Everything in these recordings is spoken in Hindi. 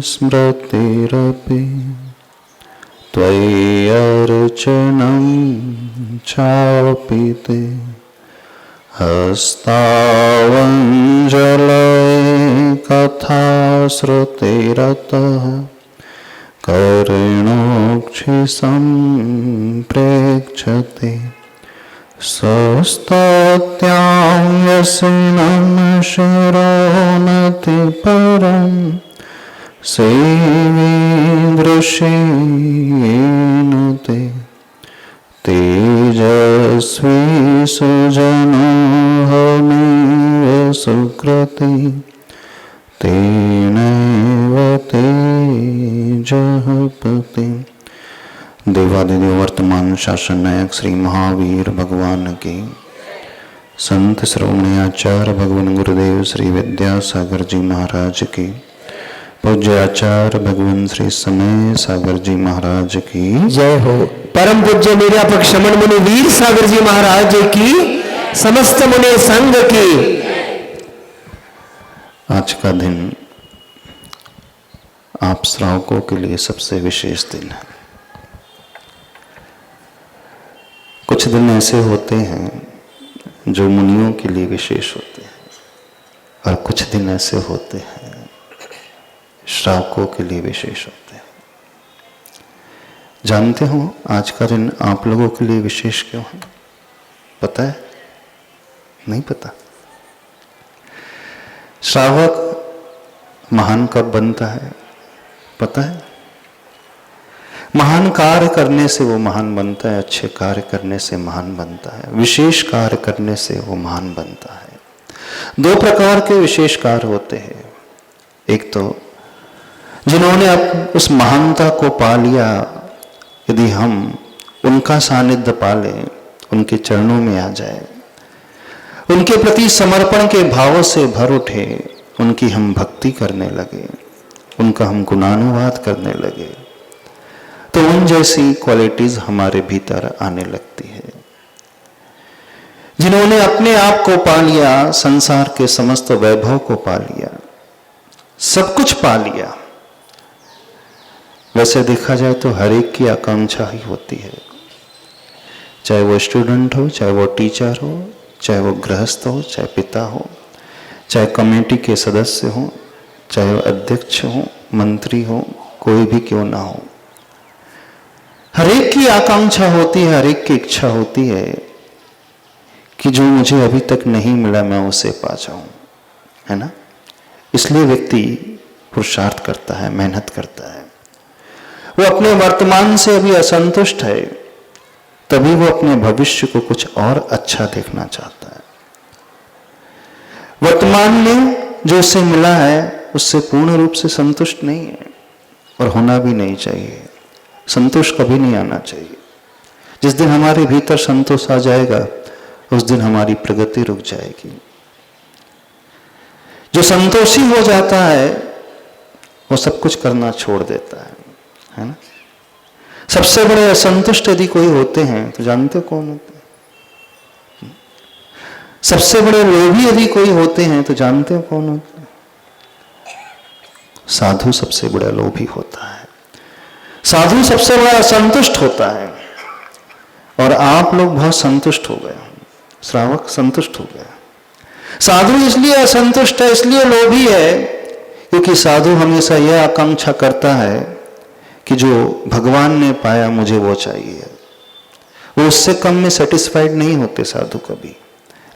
स्मृतिरपि त्वय्यर्चनं चापि ते हस्तावञ्जलये कथा श्रुतिरतः कर्णोक्षि सम्प्रेक्षते स्वस्तत्यां यसिनं शिरोनति परं सेवीदृशेनुते तेजस्वी सुजनो हमेव सुकृति तेनैव तेजः पति। देवादिदेव वर्तमान शासन नायक श्री महावीर भगवान की, संत श्रोमणी आचार्य भगवान गुरुदेव श्री विद्यासागर जी महाराज की, पूज्य आचार्य भगवान श्री समय सागर जी महाराज की जय हो। परम पूज्य निर्यापक शमन मुनि वीर सागर जी महाराज की, समस्त मुनि संघ की। आज का दिन आप श्रावकों के लिए सबसे विशेष दिन है। कुछ दिन ऐसे होते हैं जो मुनियों के लिए विशेष होते हैं, और कुछ दिन ऐसे होते हैं श्रावकों के लिए विशेष होते हैं। जानते हो आज का दिन आप लोगों के लिए विशेष क्यों है? पता है? नहीं पता? श्रावक महान कब बनता है पता है? महान कार्य करने से वो महान बनता है, अच्छे कार्य करने से महान बनता है, विशेष कार्य करने से वो महान बनता है। दो प्रकार के विशेष कार्य होते हैं। एक तो जिन्होंने अब उस महानता को पा लिया, यदि हम उनका सानिध्य पा लें, उनके चरणों में आ जाए, उनके प्रति समर्पण के भावों से भर उठे, उनकी हम भक्ति करने लगे, उनका हम गुणानुवाद करने लगे, तो उन जैसी क्वालिटीज हमारे भीतर आने लगती है। जिन्होंने अपने आप को पा लिया, संसार के समस्त वैभव को पा लिया, सब कुछ पा लिया, वैसे देखा जाए तो हर एक की आकांक्षा ही होती है, चाहे वो स्टूडेंट हो, चाहे वो टीचर हो, चाहे वो गृहस्थ हो, चाहे पिता हो, चाहे कमेटी के सदस्य हो, चाहे वो अध्यक्ष हो, मंत्री हो, कोई भी क्यों ना हो, हर एक की आकांक्षा होती है, हर एक की इच्छा होती है कि जो मुझे अभी तक नहीं मिला मैं उसे पा जाऊं, है ना? इसलिए व्यक्ति पुरुषार्थ करता है, मेहनत करता है। वो अपने वर्तमान से अभी असंतुष्ट है, तभी वो अपने भविष्य को कुछ और अच्छा देखना चाहता है। वर्तमान में जो उसे मिला है उससे पूर्ण रूप से संतुष्ट नहीं है, और होना भी नहीं चाहिए। संतोष कभी नहीं आना चाहिए। जिस दिन हमारे भीतर संतोष आ जाएगा उस दिन हमारी प्रगति रुक जाएगी। जो संतोषी हो जाता है वो सब कुछ करना छोड़ देता है ना? सबसे बड़े असंतुष्ट यदि कोई होते हैं तो जानते हो कौन होते हैं? सबसे बड़े लोभी यदि कोई होते हैं तो जानते हो कौन होते हैं? साधु सबसे बड़ा लोभी होता है, साधु सबसे बड़ा असंतुष्ट होता है। और आप लोग बहुत संतुष्ट हो गए, श्रावक संतुष्ट हो गए। साधु इसलिए असंतुष्ट है, इसलिए लोभी है, क्योंकि साधु हमेशा यह आकांक्षा करता है कि जो भगवान ने पाया मुझे वो चाहिए। वो उससे कम में सेटिस्फाइड नहीं होते साधु कभी,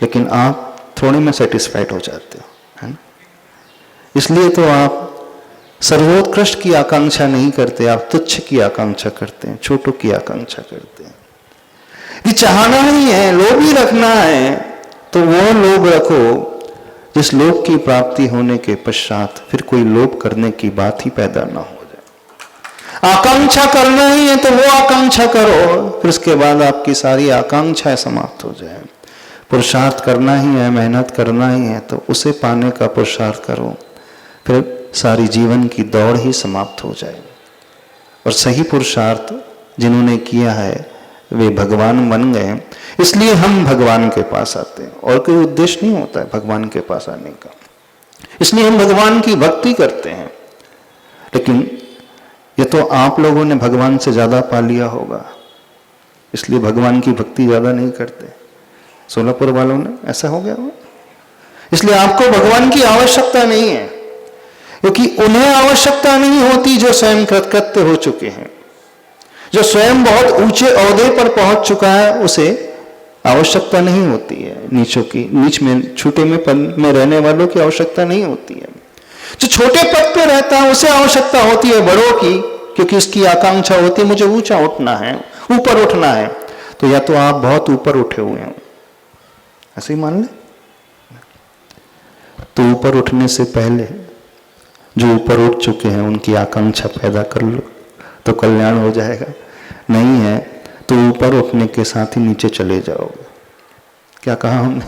लेकिन आप थोड़े में सेटिस्फाइड हो जाते हो, है ना? इसलिए तो आप सर्वोत्कृष्ट की आकांक्षा नहीं करते, आप तुच्छ की आकांक्षा करते हैं, छोटों की आकांक्षा करते हैं। ये चाहना ही है, लोभ ही रखना है, तो वो लोभ रखो जिस लोभ की प्राप्ति होने के पश्चात फिर कोई लोभ करने की बात ही पैदा ना हो जाए। आकांक्षा करना ही है तो वो आकांक्षा करो, फिर उसके बाद आपकी सारी आकांक्षाएं समाप्त हो जाए। पुरुषार्थ करना ही है, मेहनत करना ही है, तो उसे पाने का पुरुषार्थ करो, फिर सारी जीवन की दौड़ ही समाप्त हो जाए। और सही पुरुषार्थ जिन्होंने किया है वे भगवान बन गए, इसलिए हम भगवान के पास आते हैं। और कोई उद्देश्य नहीं होता है भगवान के पास आने का, इसलिए हम भगवान की भक्ति करते हैं। लेकिन ये तो आप लोगों ने भगवान से ज्यादा पा लिया होगा, इसलिए भगवान की भक्ति ज्यादा नहीं करते। सोलापुर वालों ने ऐसा हो गया होगा, इसलिए आपको भगवान की आवश्यकता नहीं है, क्योंकि उन्हें आवश्यकता नहीं होती जो स्वयं कृतकृत्य हो चुके हैं। जो स्वयं बहुत ऊंचे ओहदे पर पहुंच चुका है उसे आवश्यकता नहीं होती है नीच में छूटे में पद में रहने वालों की आवश्यकता नहीं होती है। जो छोटे पद पे रहता है उसे आवश्यकता होती है बड़ों की, क्योंकि उसकी आकांक्षा होती है मुझे ऊंचा उठना है, ऊपर उठना है। तो या तो आप बहुत ऊपर उठे हुए हैं, ऐसे ही मान ले, तो ऊपर उठने से पहले जो ऊपर उठ चुके हैं उनकी आकांक्षा पैदा कर लो तो कल्याण हो जाएगा। नहीं है तो ऊपर उठने के साथ ही नीचे चले जाओगे। क्या कहा हमने?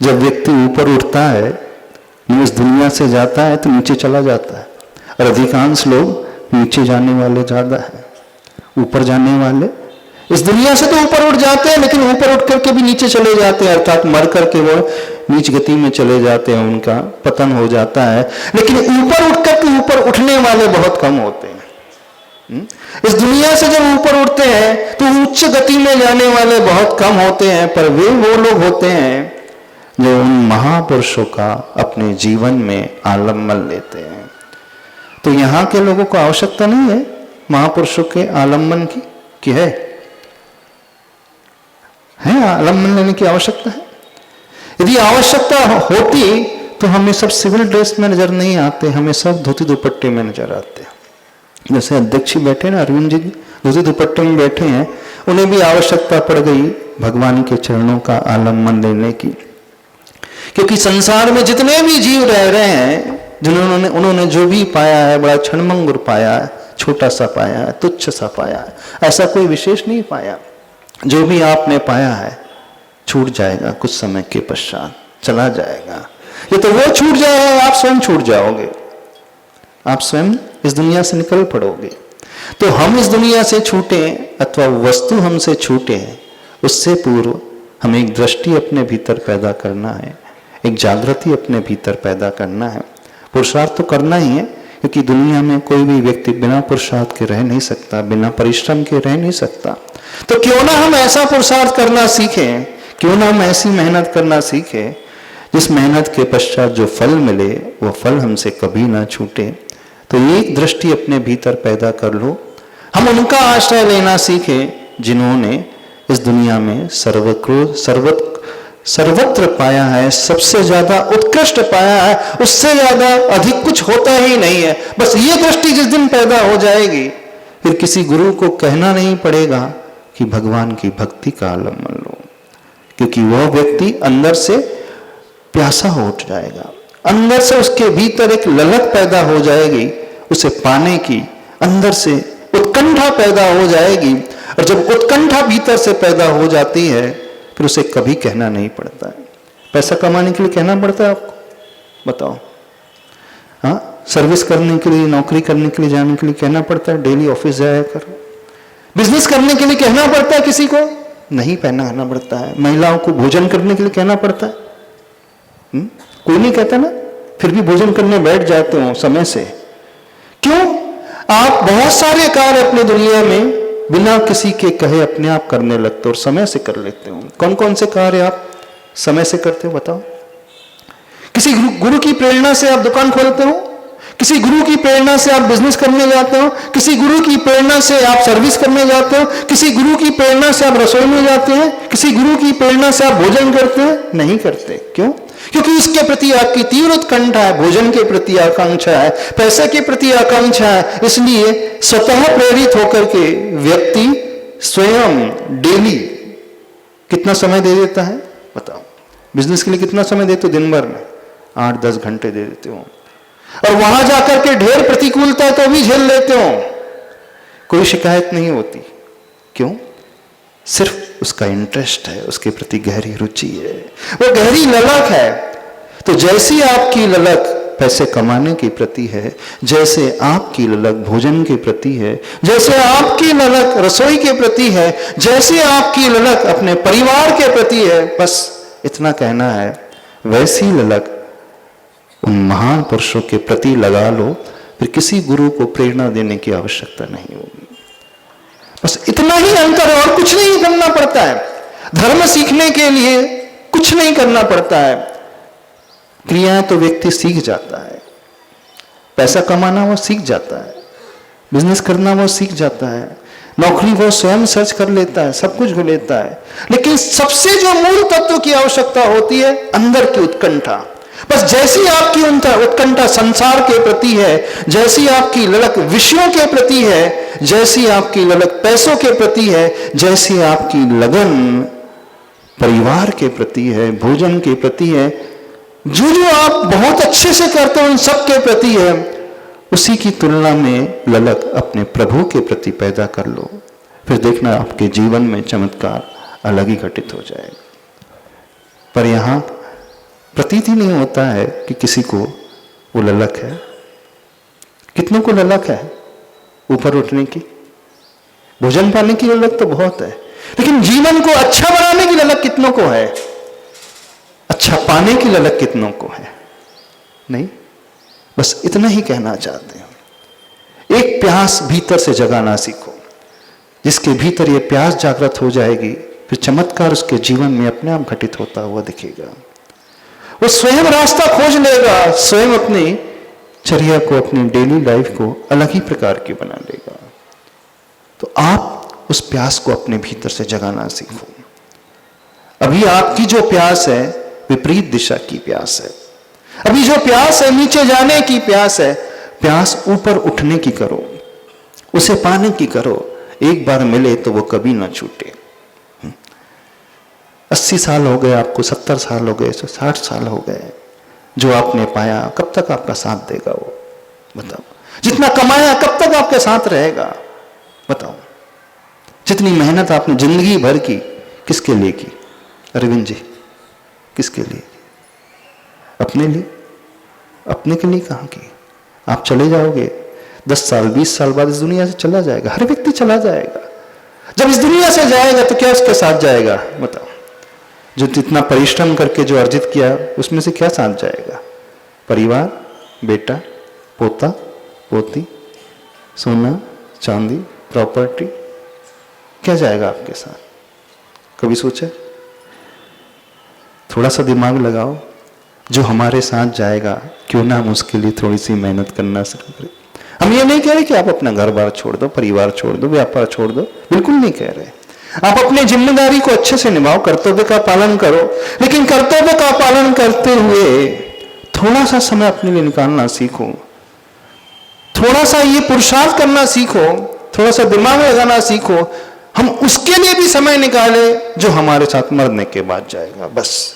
जब व्यक्ति ऊपर उठता है, इस दुनिया से जाता है तो नीचे चला जाता है, और अधिकांश लोग नीचे जाने वाले ज्यादा है। ऊपर जाने वाले इस दुनिया से तो ऊपर उठ जाते हैं, लेकिन ऊपर उठ करके भी नीचे चले जाते हैं, अर्थात मर करके वो नीच गति में चले जाते हैं, उनका पतन हो जाता है। लेकिन ऊपर उठ करके ऊपर उठने वाले बहुत कम होते हैं। इस दुनिया से जब ऊपर उठते हैं तो उच्च गति में जाने वाले बहुत कम होते हैं, पर वे वो लोग होते हैं जो उन महापुरुषों का अपने जीवन में आलम्बन लेते हैं। तो यहां के लोगों को आवश्यकता नहीं है महापुरुषों के आलम्बन की, कि है आलम्बन लेने की आवश्यकता है। यदि आवश्यकता होती तो हमें सब सिविल ड्रेस में नजर नहीं आते, हमें सब धोती दुपट्टे में नजर आते हैं। जैसे अध्यक्ष बैठे ना, अरविंद जी धोती दुपट्टे में बैठे हैं, उन्हें भी आवश्यकता पड़ गई भगवान के चरणों का आलम्बन लेने की। क्योंकि संसार में जितने भी जीव रह रहे हैं, उन्होंने जो भी पाया है बड़ा क्षणभंगुर पाया है, छोटा सा पाया है, तुच्छ सा पाया है, ऐसा कोई विशेष नहीं पाया। जो भी आपने पाया है छूट जाएगा, कुछ समय के पश्चात चला जाएगा। ये तो वो छूट जाएगा, आप स्वयं छूट जाओगे, आप स्वयं इस दुनिया से निकल पड़ोगे। तो हम इस दुनिया से छूटे अथवा वस्तु हमसे छूटे, उससे पूर्व हमें एक दृष्टि अपने भीतर पैदा करना है, एक जागृति अपने भीतर पैदा करना है। पुरुषार्थ तो करना ही है, क्योंकि दुनिया में कोई भी व्यक्ति बिना पुरुषार्थ के रह नहीं सकता, बिना परिश्रम के रह नहीं सकता। तो क्यों ना हम ऐसा पुरुषार्थ करना सीखें, क्यों ना हम ऐसी मेहनत करना सीखें जिस मेहनत के पश्चात जो फल मिले वो फल हमसे कभी ना छूटे। तो एक दृष्टि अपने भीतर पैदा कर लो। हम उनका आश्रय लेना सीखें जिन्होंने इस दुनिया में सर्वत्र पाया है, सबसे ज्यादा उत्कृष्ट पाया है, उससे ज्यादा अधिक कुछ होता ही नहीं है। बस ये दृष्टि जिस दिन पैदा हो जाएगी, फिर किसी गुरु को कहना नहीं पड़ेगा कि भगवान की भक्ति का आलम्बन लो, क्योंकि वह व्यक्ति अंदर से प्यासा हो उठ जाएगा, अंदर से उसके भीतर एक ललक पैदा हो जाएगी, उसे पाने की अंदर से उत्कंठा पैदा हो जाएगी। और जब उत्कंठा भीतर से पैदा हो जाती है फिर उसे कभी कहना नहीं पड़ता है। पैसा कमाने के लिए कहना पड़ता है आपको? बताओ। हाँ, सर्विस करने के लिए, नौकरी करने के लिए, जाने के लिए कहना पड़ता है डेली ऑफिस जाया करो। बिजनेस करने के लिए कहना पड़ता है किसी को? नहीं कहना पड़ता है। महिलाओं को भोजन करने के लिए कहना पड़ता है? कोई नहीं कहता ना, फिर भी भोजन करने बैठ जाते हो समय से। क्यों? आप बहुत सारे कार्य अपने दुनिया में बिना किसी के कहे अपने आप करने लगते हो और समय से कर लेते हो। कौन कौन से कार्य आप समय से करते हो बताओ? किसी गुरु की प्रेरणा से आप दुकान खोलते हो, किसी गुरु की प्रेरणा से आप बिजनेस करने जाते हो, किसी गुरु की प्रेरणा से आप सर्विस करने जाते हो, किसी गुरु की प्रेरणा से आप रसोई में जाते हैं, किसी गुरु की प्रेरणा से आप भोजन करते हैं? नहीं करते। क्यों? क्योंकि इसके प्रति आपकी तीव्र उत्कंठा है, भोजन के प्रति आकांक्षा है, पैसे के प्रति आकांक्षा है। इसलिए स्वतः प्रेरित होकर के व्यक्ति स्वयं डेली कितना समय दे देता है बताओ? बिजनेस के लिए कितना समय देते हो दिन भर में? 8-10 घंटे दे देते हो, और वहां जाकर के ढेर प्रतिकूलता तो भी झेल लेते हो, कोई शिकायत नहीं होती। क्यों? सिर्फ उसका इंटरेस्ट है, उसके प्रति गहरी रुचि है, वो गहरी ललक है। तो जैसी आपकी ललक पैसे कमाने के प्रति है, जैसे आपकी ललक भोजन के प्रति है, जैसे आपकी ललक रसोई के प्रति है, जैसे आपकी ललक अपने परिवार के प्रति है, बस इतना कहना है, वैसी ललक उन महान पुरुषों के प्रति लगा लो फिर किसी गुरु को प्रेरणा देने की आवश्यकता नहीं होगी। बस इतना ही अंतर है और कुछ नहीं करना पड़ता है। धर्म सीखने के लिए कुछ नहीं करना पड़ता है। क्रियाएं तो व्यक्ति सीख जाता है, पैसा कमाना वो सीख जाता है, बिजनेस करना वो सीख जाता है, नौकरी वो स्वयं सर्च कर लेता है, सब कुछ हो लेता है। लेकिन सबसे जो मूल तत्व की आवश्यकता होती है, अंदर की उत्कंठा। बस जैसी आपकी उत्कंठा संसार के प्रति है, जैसी आपकी ललक विषयों के प्रति है, जैसी आपकी ललक पैसों के प्रति है, जैसी आपकी लगन परिवार के प्रति है, भोजन के प्रति है, जो जो आप बहुत अच्छे से करते हो उन सब के प्रति है, उसी की तुलना में ललक अपने प्रभु के प्रति पैदा कर लो, फिर देखना आपके जीवन में चमत्कार अलग ही घटित हो जाएगा। पर यहां प्रतीत ही नहीं होता है कि किसी को वो ललक है। कितनों को ललक है ऊपर उठने की, भोजन पाने की ललक तो बहुत है, लेकिन जीवन को अच्छा बनाने की ललक कितनों को है? अच्छा पाने की ललक कितनों को है? नहीं। बस इतना ही कहना चाहते हैं। एक प्यास भीतर से जगाना सीखो। जिसके भीतर ये प्यास जागृत हो जाएगी, फिर चमत्कार उसके जीवन में अपने आप घटित होता हुआ दिखेगा। वो स्वयं रास्ता खोज लेगा, स्वयं अपनी चर्या को, अपनी डेली लाइफ को अलग ही प्रकार की बना लेगा। तो आप उस प्यास को अपने भीतर से जगाना सीखो। अभी आपकी जो प्यास है विपरीत दिशा की प्यास है। अभी जो प्यास है नीचे जाने की प्यास है, प्यास ऊपर उठने की करो, उसे पाने की करो। एक बार मिले तो वो कभी ना छूटे। 80 साल हो गए आपको, 70 साल हो गए, 60 साल हो गए, जो आपने पाया कब तक आपका साथ देगा? वो बताओ। जितना कमाया कब तक आपके साथ रहेगा? बताओ। जितनी मेहनत आपने जिंदगी भर की, किसके लिए की? अरविंद जी, किसके लिए? अपने लिए? अपने के लिए कहाँ की? आप चले जाओगे, 10 साल 20 साल बाद इस दुनिया से चला जाएगा। हर व्यक्ति चला जाएगा। जब इस दुनिया से जाएगा तो क्या उसके साथ जाएगा? बताओ। जो जितना परिश्रम करके जो अर्जित किया उसमें से क्या साथ जाएगा? परिवार, बेटा, पोता, पोती, सोना, चांदी, प्रॉपर्टी, क्या जाएगा आपके साथ? कभी सोचा? थोड़ा सा दिमाग लगाओ। जो हमारे साथ जाएगा, क्यों ना हम उसके लिए थोड़ी सी मेहनत करना शुरू करें। हम ये नहीं कह रहे कि आप अपना घर बार छोड़ दो, परिवार छोड़ दो, व्यापार छोड़ दो, बिल्कुल नहीं कह रहे। आप अपनी जिम्मेदारी को अच्छे से निभाओ, कर्तव्य का पालन करो, लेकिन कर्तव्य का पालन करते हुए थोड़ा सा समय अपने लिए निकालना सीखो। थोड़ा सा ये पुरुषार्थ करना सीखो, थोड़ा सा दिमाग लगाना सीखो। हम उसके लिए भी समय निकाले जो हमारे साथ मरने के बाद जाएगा। बस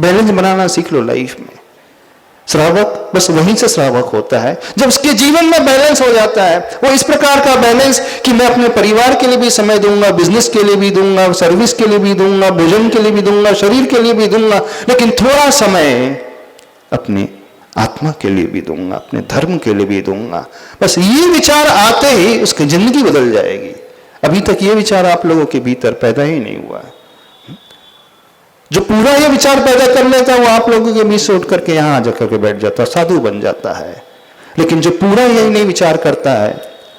बैलेंस बनाना सीख लो लाइफ में। श्रावक बस वहीं से श्रावक होता है जब उसके जीवन में बैलेंस हो जाता है। वो इस प्रकार का बैलेंस कि मैं अपने परिवार के लिए भी समय दूंगा, बिजनेस के लिए भी दूंगा, सर्विस के लिए भी दूंगा, भोजन के लिए भी दूंगा, शरीर के लिए भी दूंगा, लेकिन थोड़ा समय अपने आत्मा के लिए भी दूंगा, अपने धर्म के लिए भी दूंगा। बस ये विचार आते ही उसकी जिंदगी बदल जाएगी। अभी तक ये विचार आप लोगों के भीतर पैदा ही नहीं हुआ। जो पूरा ये विचार पैदा कर लेता है वो आप लोगों के बीच से उठ करके यहाँ आ जाकर के बैठ जाता है, साधु बन जाता है। लेकिन जो पूरा यही नहीं विचार करता है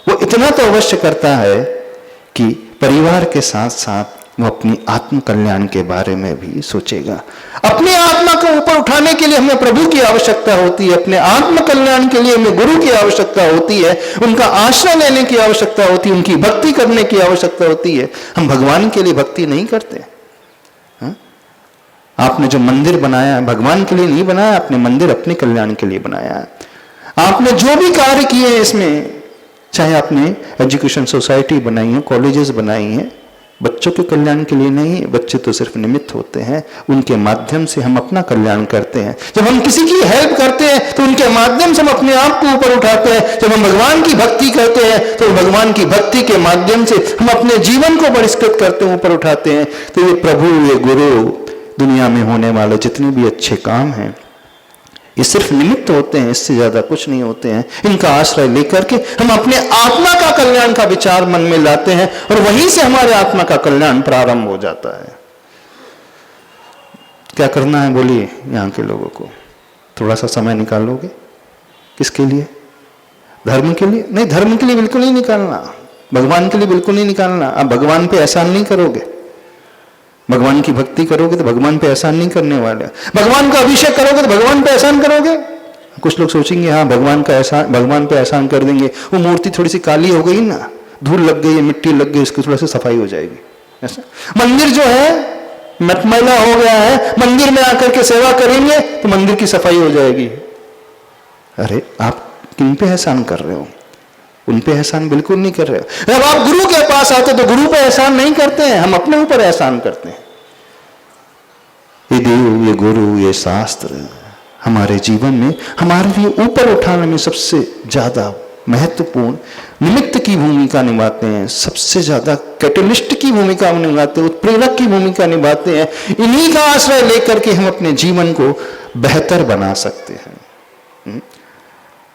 वो इतना तो अवश्य करता है कि परिवार के साथ साथ वो अपनी आत्म कल्याण के बारे में भी सोचेगा। अपने आत्मा को ऊपर उठाने के लिए हमें प्रभु की आवश्यकता होती है, अपने आत्म कल्याण के लिए हमें गुरु की आवश्यकता होती है, उनका आश्रय लेने की आवश्यकता होती है, उनकी भक्ति करने की आवश्यकता होती है। हम भगवान के लिए भक्ति नहीं करते। आपने जो मंदिर बनाया है भगवान के लिए नहीं बनाया, आपने मंदिर अपने कल्याण के लिए बनाया है। आपने जो भी कार्य किए हैं इसमें, चाहे आपने एजुकेशन सोसाइटी बनाई है, कॉलेजेस बनाई हैं, बच्चों के कल्याण के लिए नहीं है। बच्चे तो सिर्फ निमित्त होते हैं, उनके माध्यम से हम अपना कल्याण करते हैं। जब हम किसी की हेल्प करते हैं तो उनके माध्यम से हम अपने आप को ऊपर उठाते हैं। जब हम भगवान की भक्ति करते हैं तो भगवान की भक्ति के माध्यम से हम अपने जीवन को परिष्कृत करते हैं, ऊपर उठाते हैं। तो ये प्रभु, ये गुरु, दुनिया में होने वाले जितने भी अच्छे काम हैं ये सिर्फ निमित्त होते हैं, इससे ज्यादा कुछ नहीं होते हैं। इनका आश्रय लेकर के हम अपने आत्मा का कल्याण का विचार मन में लाते हैं और वहीं से हमारे आत्मा का कल्याण प्रारंभ हो जाता है। क्या करना है बोलिए यहाँ के लोगों को? थोड़ा सा समय निकालोगे किसके लिए? धर्म के लिए नहीं, धर्म के लिए बिल्कुल नहीं निकालना, भगवान के लिए बिल्कुल नहीं निकालना। आप भगवान पे एहसान नहीं करोगे, भगवान की भक्ति करोगे तो भगवान पे एहसान नहीं करने वाले। भगवान का अभिषेक करोगे तो भगवान पे एहसान करोगे। कुछ लोग सोचेंगे हाँ भगवान का एहसान, भगवान पे एहसान कर देंगे, वो मूर्ति थोड़ी सी काली हो गई ना, धूल लग गई, मिट्टी लग गई, उसकी थोड़ा सी सफाई हो जाएगी। ऐसा मंदिर जो है मटमैला हो गया है, मंदिर में आकर के सेवा करेंगे तो मंदिर की सफाई हो जाएगी। अरे आप किन पे एहसान कर रहे हो? उन पे एहसान बिल्कुल नहीं कर रहे हो। जब आप गुरु के पास आते तो गुरु पे एहसान नहीं करते हैं, हम अपने ऊपर एहसान करते हैं। ये देव, ये गुरु, ये शास्त्र हमारे जीवन में हमारे लिए ऊपर उठाने में सबसे ज्यादा महत्वपूर्ण निमित्त की भूमिका निभाते हैं, सबसे ज्यादा कैटलिस्ट की भूमिका निभाते हैं, उत्प्रेरक की भूमिका निभाते हैं। इन्हीं का आश्रय लेकर के हम अपने जीवन को बेहतर बना सकते हैं।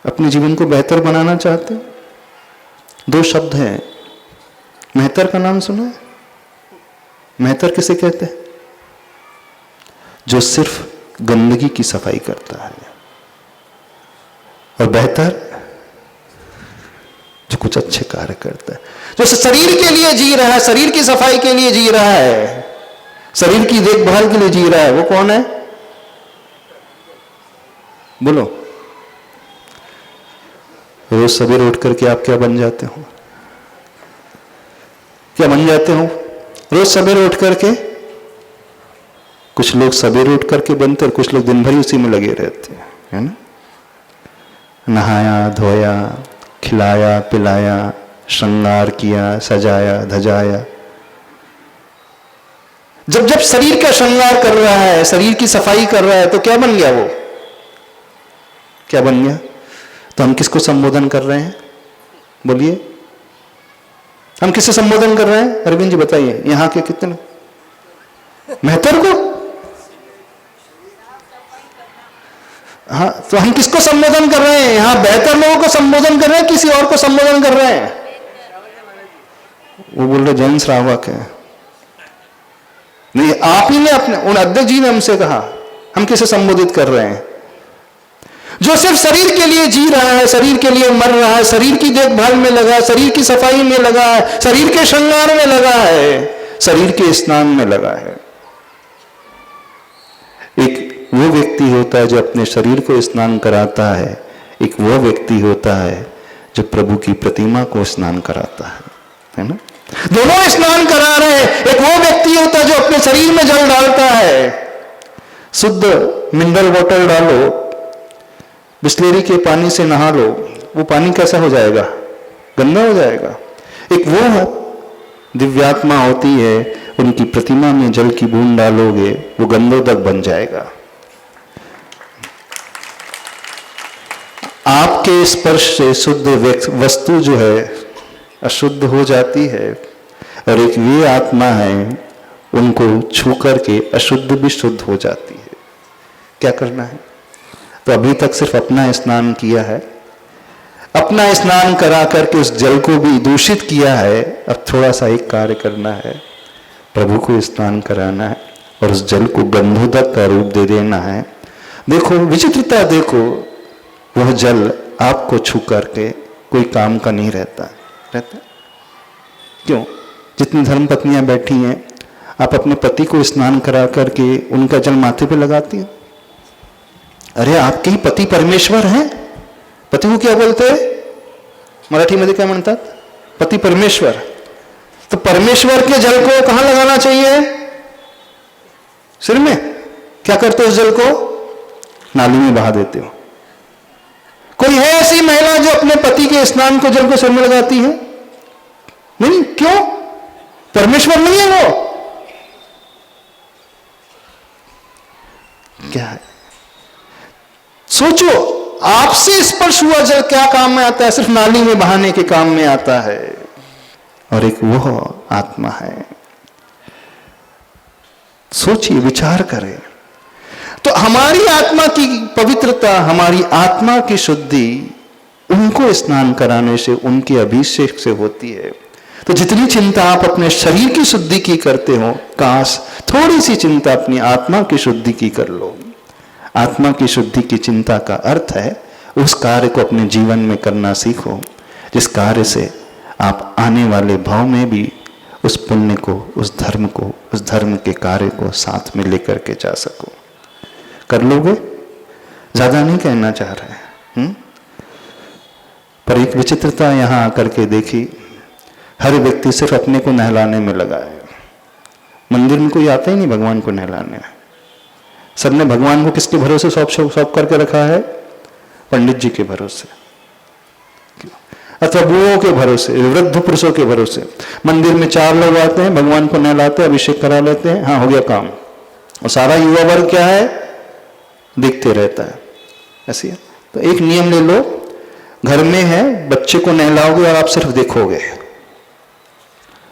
अपने जीवन को बेहतर बनाना चाहते हैं? 2 शब्द हैं। मेहतर का नाम सुना है? मेहतर किसे कहते हैं? जो सिर्फ गंदगी की सफाई करता है। और बेहतर जो कुछ अच्छे कार्य करता है, जो शरीर के लिए जी रहा है, शरीर की सफाई के लिए जी रहा है, शरीर की देखभाल के लिए जी रहा है, वो कौन है? बोलो। रोज सवेरे उठ करके आप क्या बन जाते हो? क्या बन जाते हो रोज सवेरे उठ करके? कुछ लोग सवेरे उठ करके बनते और कुछ लोग दिन भर उसी में लगे रहते हैं, है ना? नहाया धोया, खिलाया पिलाया, श्रृंगार किया, सजाया धजाया। जब जब शरीर का श्रृंगार कर रहा है, शरीर की सफाई कर रहा है, तो क्या बन गया वो? क्या बन गया? तो हम किसको संबोधन कर रहे हैं? बोलिए, हम किसे संबोधन कर रहे हैं? अरविंद जी बताइए, यहां के कितने? मेहतर को? हाँ, तो हम किसको संबोधन कर रहे हैं? यहां बेहतर लोगों को संबोधन कर रहे हैं, किसी और को संबोधन कर रहे हैं? वो बोल रहे जैन श्रावक है। नहीं, आप ही ने अपने, उन अध्यक्ष जी ने हमसे कहा, हम किसे संबोधित कर रहे हैं? जो सिर्फ शरीर के लिए जी रहा है, शरीर के लिए मर रहा है, शरीर की देखभाल में लगा है, शरीर की सफाई में लगा है, शरीर के श्रृंगार में लगा है, शरीर के स्नान में लगा है। एक वो व्यक्ति होता है जो अपने शरीर को स्नान कराता है, एक वो व्यक्ति होता है जो प्रभु की प्रतिमा को स्नान कराता है ना? दोनों स्नान करा रहे हैं। एक वो व्यक्ति होता है जो अपने शरीर में जल डालता है, शुद्ध मिनरल वाटर डालो, बिस्लेरी के पानी से नहा लो, वो पानी कैसा हो जाएगा? गंदा हो जाएगा। एक वो दिव्यात्मा होती है, उनकी प्रतिमा में जल की बूंद डालोगे, वो गंधोदक बन जाएगा। आपके स्पर्श से शुद्ध वस्तु जो है अशुद्ध हो जाती है, और एक वे आत्मा है, उनको छू करके अशुद्ध भी शुद्ध हो जाती है। क्या करना है? तो अभी तक सिर्फ अपना स्नान किया है, अपना स्नान करा करके उस जल को भी दूषित किया है। अब थोड़ा सा एक कार्य करना है, प्रभु को स्नान कराना है और उस जल को गंधोदक का रूप दे देना है। देखो विचित्रता, देखो वह जल आपको छू करके कोई काम का नहीं रहता। क्यों? जितनी धर्म पत्नियां बैठी हैं, आप अपने पति को स्नान करा करके उनका जल माथे पे लगाती हैं। अरे आपके ही पति परमेश्वर हैं। पति को क्या बोलते हैं? मराठीमध्ये काय म्हणतात? पति परमेश्वर। तो परमेश्वर के जल को कहां लगाना चाहिए? सिर में। क्या करते हो उस जल को? नाली में बहा देते हो। कोई है ऐसी महिला जो अपने पति के स्नान को जल को सिर में लगाती है? नहीं। क्यों? परमेश्वर नहीं है वो। क्या है? सोचो, आपसे स्पर्श हुआ जल क्या काम में आता है? सिर्फ नाली में बहाने के काम में आता है। और एक वो आत्मा है। सोचिए, विचार करें। तो हमारी आत्मा की पवित्रता, हमारी आत्मा की शुद्धि उनको स्नान कराने से, उनके अभिषेक से होती है। तो जितनी चिंता आप अपने शरीर की शुद्धि की करते हो, काश थोड़ी सी चिंता अपनी आत्मा की शुद्धि की कर लो। आत्मा की शुद्धि की चिंता का अर्थ है उस कार्य को अपने जीवन में करना सीखो जिस कार्य से आप आने वाले भाव में भी उस पुण्य को, उस धर्म के कार्य को साथ में लेकर के जा सको। कर लोगे? ज्यादा नहीं कहना चाह रहे हैं। पर एक विचित्रता यहां आकर के देखी, हर व्यक्ति सिर्फ अपने को नहलाने में लगा है। मंदिर में कोई आता ही नहीं भगवान को नहलाने। सबने भगवान को किसके भरोसे सौंप करके रखा है? पंडित जी के भरोसे, अथवा बुओं के भरोसे, वृद्ध पुरुषों के भरोसे। मंदिर में 4 लोग आते हैं, भगवान को नहलाते हैं, अभिषेक करा लेते हैं, हाँ हो गया काम। और सारा युवा वर्ग क्या है? देखते रहता है। ऐसी है। तो एक नियम ले लो, घर में है, बच्चे को नहलाओगे और आप सिर्फ देखोगे,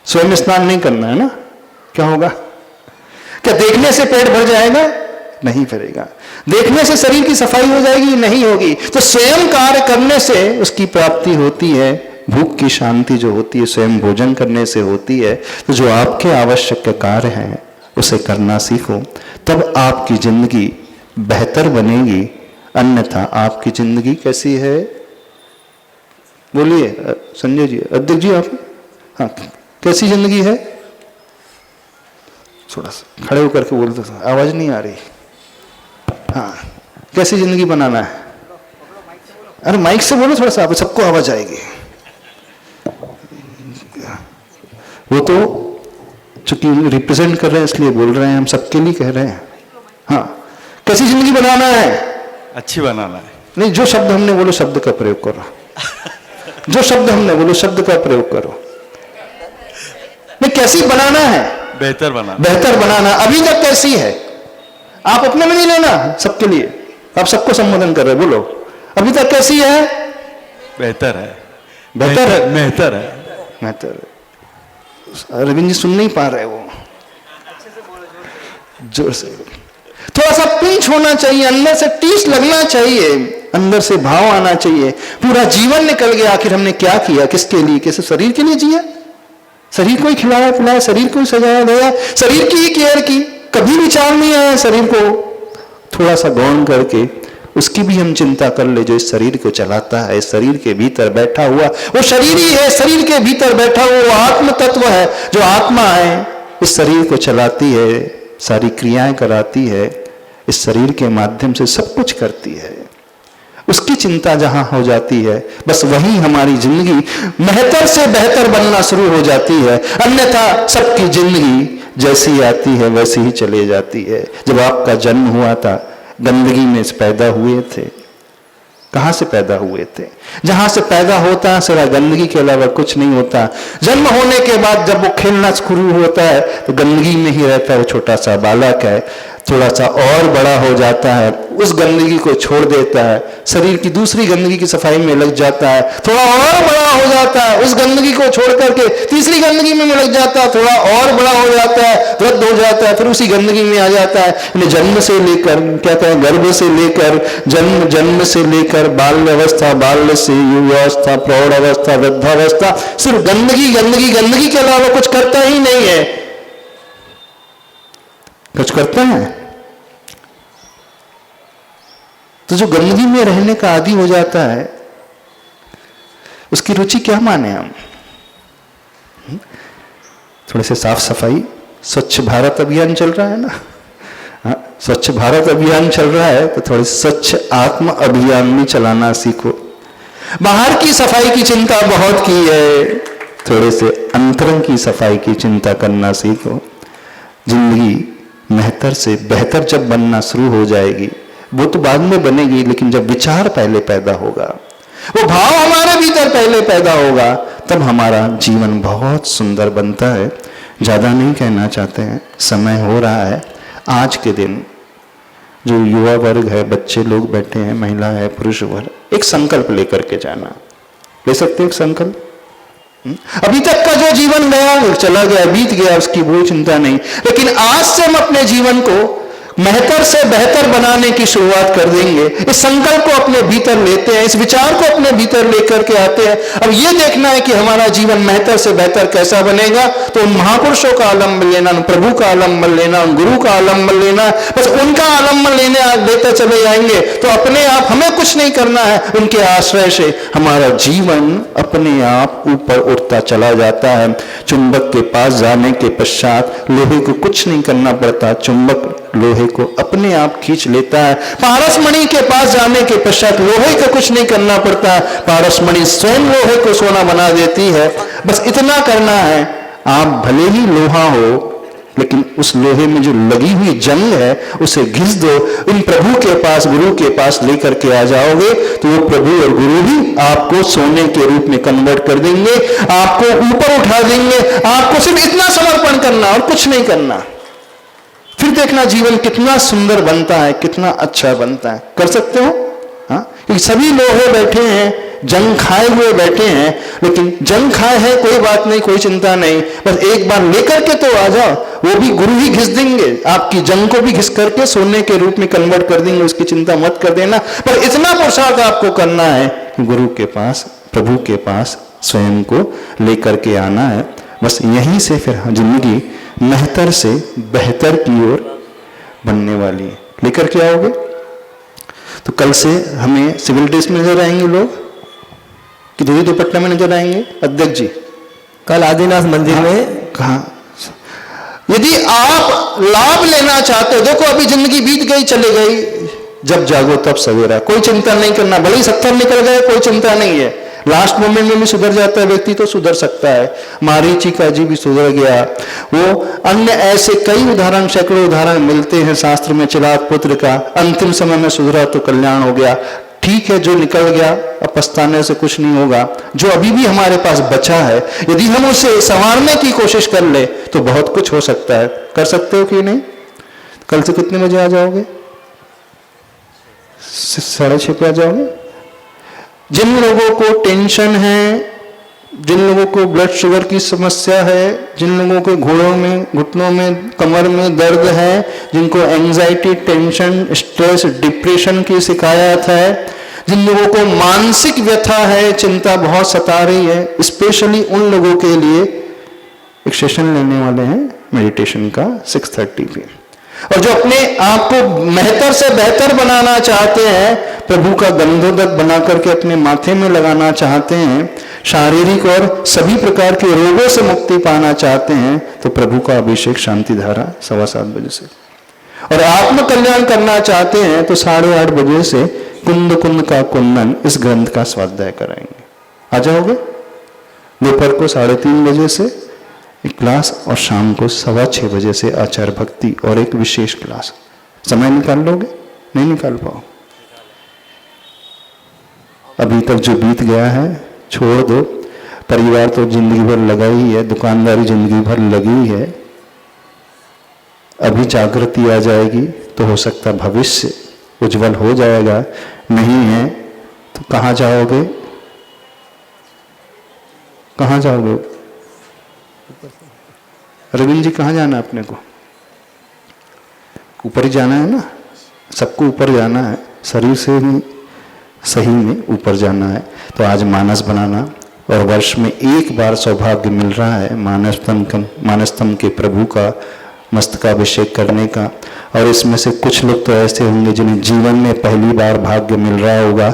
स्वयं स्नान नहीं करना है ना। क्या होगा? क्या देखने से पेट भर जाएगा? नहीं भरेगा। देखने से शरीर की सफाई हो जाएगी? नहीं होगी। तो स्वयं कार्य करने से उसकी प्राप्ति होती है। भूख की शांति जो होती है स्वयं भोजन करने से होती है। तो जो आपके आवश्यक कार्य हैं उसे करना सीखो, तब आपकी जिंदगी बेहतर बनेगी। अन्यथा आपकी जिंदगी कैसी है? बोलिए संजय जी, अध्यक्ष जी, आप हाँ, कैसी जिंदगी है? थोड़ा सा खड़े होकर के बोलते, आवाज नहीं आ रही। हाँ, कैसी जिंदगी बनाना है? अरे माइक से बोलो थोड़ा सा, आप सबको आवाज आएगी। वो तो चूंकि रिप्रेजेंट कर रहे हैं इसलिए बोल रहे हैं, हम सबके लिए कह रहे हैं। हाँ, कैसी जिंदगी बनाना है? अच्छी बनाना है। नहीं, जो शब्द हमने बोलो शब्द का प्रयोग करो। जो शब्द हमने बोलो शब्द का प्रयोग करो। नहीं, कैसी बनाना है? बेहतर बनाना। बेहतर बनाना। अभी तक कैसी है? आप अपने में नहीं लेना, सबके लिए। आप सबको संबोधन कर रहे, बोलो अभी तक कैसी है? बेहतर है। बेहतर है। बेहतर है। बेहतर है। रविंद्र जी सुन नहीं पा रहे, वो जोर से। थोड़ा सा पिंच होना चाहिए, अंदर से टीस लगना चाहिए, अंदर से भाव आना चाहिए। पूरा जीवन निकल गया, आखिर हमने क्या किया, किसके लिए? किसी शरीर के लिए जिया? शरीर को ही खिलाया पिलाया, शरीर को ही सजाया गया, शरीर की ही केयर की। कभी विचार नहीं आया शरीर को थोड़ा सा गौण करके उसकी भी हम चिंता कर ले। जो इस शरीर को चलाता है, इस शरीर के भीतर बैठा हुआ वो शरीर ही है। शरीर के भीतर बैठा हुआ वो आत्म तत्व है, जो आत्मा है, इस शरीर को चलाती है, सारी क्रियाएं कराती है, इस शरीर के माध्यम से सब कुछ करती है। उसकी चिंता जहां हो जाती है, बस वही हमारी जिंदगी बेहतर से बेहतर बनना शुरू हो जाती है। अन्यथा सबकी जिंदगी जैसी आती है वैसी ही चले जाती है। जब आपका जन्म हुआ था, गंदगी में पैदा हुए थे। कहां से पैदा हुए थे? जहां से पैदा होता है सिर्फ गंदगी के अलावा कुछ नहीं होता। जन्म होने के बाद जब वो खेलना शुरू होता है तो गंदगी में ही रहता है। वो छोटा सा बालक है, थोड़ा सा और बड़ा हो जाता है, उस गंदगी को छोड़ देता है, शरीर की दूसरी गंदगी की सफाई में लग जाता है, थोड़ा और बड़ा हो जाता है, उस गंदगी को छोड़ करके तीसरी गंदगी में लग जाता है, थोड़ा और बड़ा हो जाता है, वृद्ध हो जाता है, फिर उसी गंदगी में आ जाता है। जन्म से लेकर क्या कहें, गर्भ से लेकर जन्म से लेकर बाल्य अवस्था, बाल्य से युवावस्था, प्रौढ़ अवस्था, वृद्धावस्था, सिर्फ गंदगी गंदगी गंदगी के अलावा कुछ करता ही नहीं है। कुछ करता है तो जो गंदगी में रहने का आदी हो जाता है उसकी रुचि क्या माने हम? थोड़े से साफ सफाई, स्वच्छ भारत अभियान चल रहा है ना। हाँ, स्वच्छ भारत अभियान चल रहा है तो थोड़े स्वच्छ आत्म अभियान भी चलाना सीखो। बाहर की सफाई की चिंता बहुत की है, थोड़े से अंतरंग की सफाई की चिंता करना सीखो। जिंदगी बेहतर से बेहतर जब बनना शुरू हो जाएगी, वो तो बाद में बनेगी, लेकिन जब विचार पहले पैदा होगा, वो भाव हमारे भीतर पहले पैदा होगा, तब हमारा जीवन बहुत सुंदर बनता है। ज्यादा नहीं कहना चाहते हैं, समय हो रहा है। आज के दिन जो युवा वर्ग है, बच्चे लोग बैठे हैं, महिला है, पुरुष वर्ग, एक संकल्प लेकर के जाना। ले सकते हैं एक संकल्प? अभी तक का जो जीवन गया चला गया, बीत गया, उसकी वो चिंता नहीं, लेकिन आज से हम अपने जीवन को बेहतर से बेहतर बनाने की शुरुआत कर देंगे। इस संकल्प को अपने भीतर लेते हैं, इस विचार को अपने भीतर लेकर के आते हैं। अब ये देखना है कि हमारा जीवन बेहतर से बेहतर कैसा बनेगा, तो उन महापुरुषों का आलम्बन लेना, उन प्रभु का आलम्बन लेना, उन गुरु का आलम्बन लेना, बस उनका आलम्बन लेते चले जाएंगे तो अपने आप हमें कुछ नहीं करना है। उनके आश्रय से हमारा जीवन अपने आप ऊपर उठता चला जाता है। चुंबक के पास जाने के पश्चात लोहे को कुछ नहीं करना पड़ता, चुंबक लोहे को अपने आप खींच लेता है। पारसमणि के पास जाने के पश्चात लोहे को कुछ नहीं करना पड़ता, पारसमणि स्वयं लोहे को सोना बना देती है। बस इतना करना है, आप भले ही लोहा हो लेकिन उस लोहे में जो लगी हुई जंग है उसे घिस दो। इन प्रभु के पास, गुरु के पास लेकर के आ जाओगे तो वो प्रभु और गुरु ही आपको सोने के रूप में कन्वर्ट कर देंगे, आपको ऊपर उठा देंगे। आपको सिर्फ इतना समर्पण करना और कुछ नहीं करना, फिर देखना जीवन कितना सुंदर बनता है, कितना अच्छा बनता है। कर सकते हो? हाँ, सभी लोग बैठे हैं, जंग खाए हुए बैठे हैं, लेकिन जंग खाए है कोई बात नहीं, कोई चिंता नहीं, बस एक बार लेकर के तो आ जाओ। वो भी गुरु ही घिस देंगे, आपकी जंग को भी घिस करके सोने के रूप में कन्वर्ट कर देंगे, उसकी चिंता मत कर देना। पर इतना पुरुषार्थ आपको करना है कि गुरु के पास, प्रभु के पास स्वयं को लेकर के आना है। बस यहीं से फिर जिंदगी बेहतर से बेहतर की ओर बनने वाली है। लेकर के आओगे तो कल से हमें सिविल ड्रेस में नजर आएंगे लोग कि धोती दुपट्टा में नजर आएंगे? अध्यक्ष जी कल आदिनाथ मंदिर में कहा, यदि आप लाभ लेना चाहते हो, देखो अभी जिंदगी बीत गई, चले गई, जब जागो तब सवेरा, कोई चिंता नहीं करना। भले ही 70 निकल गए, कोई चिंता नहीं है, लास्ट मोमेंट में भी सुधर जाता है व्यक्ति तो सुधर सकता है। मारीचिका जी भी सुधर गया। वो अन्य ऐसे कई उदाहरण, सैकड़ों उदाहरण मिलते हैं शास्त्र में। चिराग पुत्र का अंतिम समय में सुधरा तो कल्याण हो गया। ठीक है, जो निकल गया अब पछताने से कुछ नहीं होगा। जो अभी भी हमारे पास बचा है, यदि हम उसे संवारने की कोशिश कर ले तो बहुत कुछ हो सकता है। कर सकते हो कि नहीं? कल से कितने बजे आ जाओगे? 6:30 पे आ जाओगे। जिन लोगों को टेंशन है, जिन लोगों को ब्लड शुगर की समस्या है, जिन लोगों के घोड़ों में, घुटनों में, कमर में दर्द है, जिनको एंजाइटी, टेंशन, स्ट्रेस, डिप्रेशन की शिकायत है, जिन लोगों को मानसिक व्यथा है, चिंता बहुत सता रही है, स्पेशली उन लोगों के लिए एक सेशन लेने वाले हैं मेडिटेशन का 6:30 पे। और जो अपने आप को बेहतर से बेहतर बनाना चाहते हैं, प्रभु का गंधोदक बना करके अपने माथे में लगाना चाहते हैं, शारीरिक और सभी प्रकार के रोगों से मुक्ति पाना चाहते हैं, तो प्रभु का अभिषेक शांति धारा 7:15 बजे से। और आत्म कल्याण करना चाहते हैं तो 8:30 बजे से कुंद कुंद का कुंदन इस ग्रंथ का स्वाध्याय कराएंगे। आ जाओगे? दोपहर को 3:30 बजे से एक क्लास और शाम को 6:15 बजे से आचार्य भक्ति और एक विशेष क्लास। समय निकाल लोगे? नहीं निकाल पाओ? अभी तक जो बीत गया है छोड़ दो। परिवार तो जिंदगी भर लगा ही है, दुकानदारी जिंदगी भर लगी है। अभी जागृति आ जाएगी तो हो सकता भविष्य उज्जवल हो जाएगा। नहीं है तो कहाँ जाओगे? कहाँ जाओगे? रविंद्र जी कहाँ जाना है अपने को? ऊपर ही जाना है ना, सबको ऊपर जाना है, शरीर से ही सही में ऊपर जाना है। तो आज मानस बनाना, और वर्ष में एक बार सौभाग्य मिल रहा है मानस्तम के प्रभु का मस्तकाभिषेक करने का। और इसमें से कुछ लोग तो ऐसे होंगे जिन्हें जीवन में पहली बार भाग्य मिल रहा होगा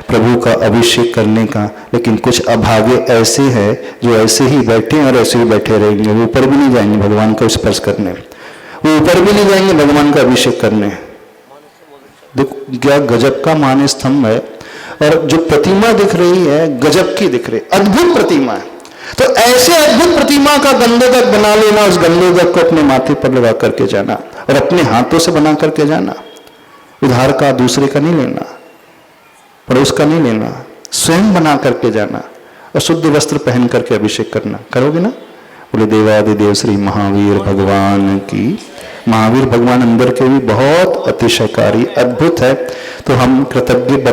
प्रभु का अभिषेक करने का, लेकिन कुछ अभागे ऐसे हैं जो ऐसे ही बैठे और ऐसे ही बैठे रहेंगे। वो ऊपर भी नहीं जाएंगे भगवान को स्पर्श करने, वो ऊपर भी नहीं जाएंगे भगवान का अभिषेक करने। देखो क्या गजब का मान स्तंभ है, और जो प्रतिमा दिख रही है गजब की दिख रही, अद्भुत प्रतिमा है। तो ऐसे अद्भुत प्रतिमा का गंधोदक बना लेना, उस गंधोदक को अपने माथे पर लगा करके जाना और अपने हाथों से बना करके जाना। उधार का, दूसरे का नहीं लेना, पड़ोस का नहीं लेना, स्वयं बना करके जाना और शुद्ध वस्त्र पहन करके अभिषेक करना। करोगे ना? बोले देवादिदेव श्री महावीर भगवान की। महावीर भगवान अंदर के भी बहुत अतिशयकारी, अद्भुत है। तो हम कृतज्ञ